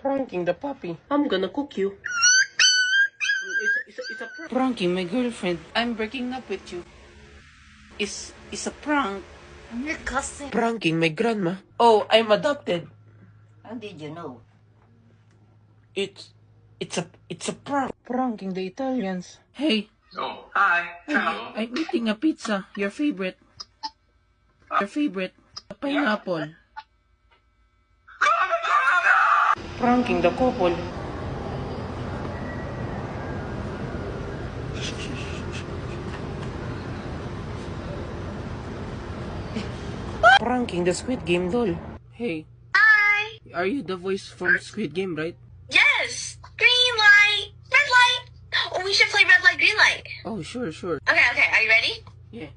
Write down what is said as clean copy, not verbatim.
Pranking the puppy. I'm gonna cook you. It's a prank. Pranking my girlfriend. I'm breaking up with you. It's a prank. You're cussing. Pranking my grandma. Oh, I'm adopted. How did you know? It's a prank. Pranking the Italians. Hey. Oh, hi. Ciao. I'm eating a pizza. Your favorite. Your favorite. Pineapple. Pranking the couple. Pranking the Squid Game doll. Hey. Hi. Are you the voice from Squid Game, right? Yes. Green light. Red light. Oh, we should play red light, green light. Oh, sure. Okay. Are you ready? Yeah.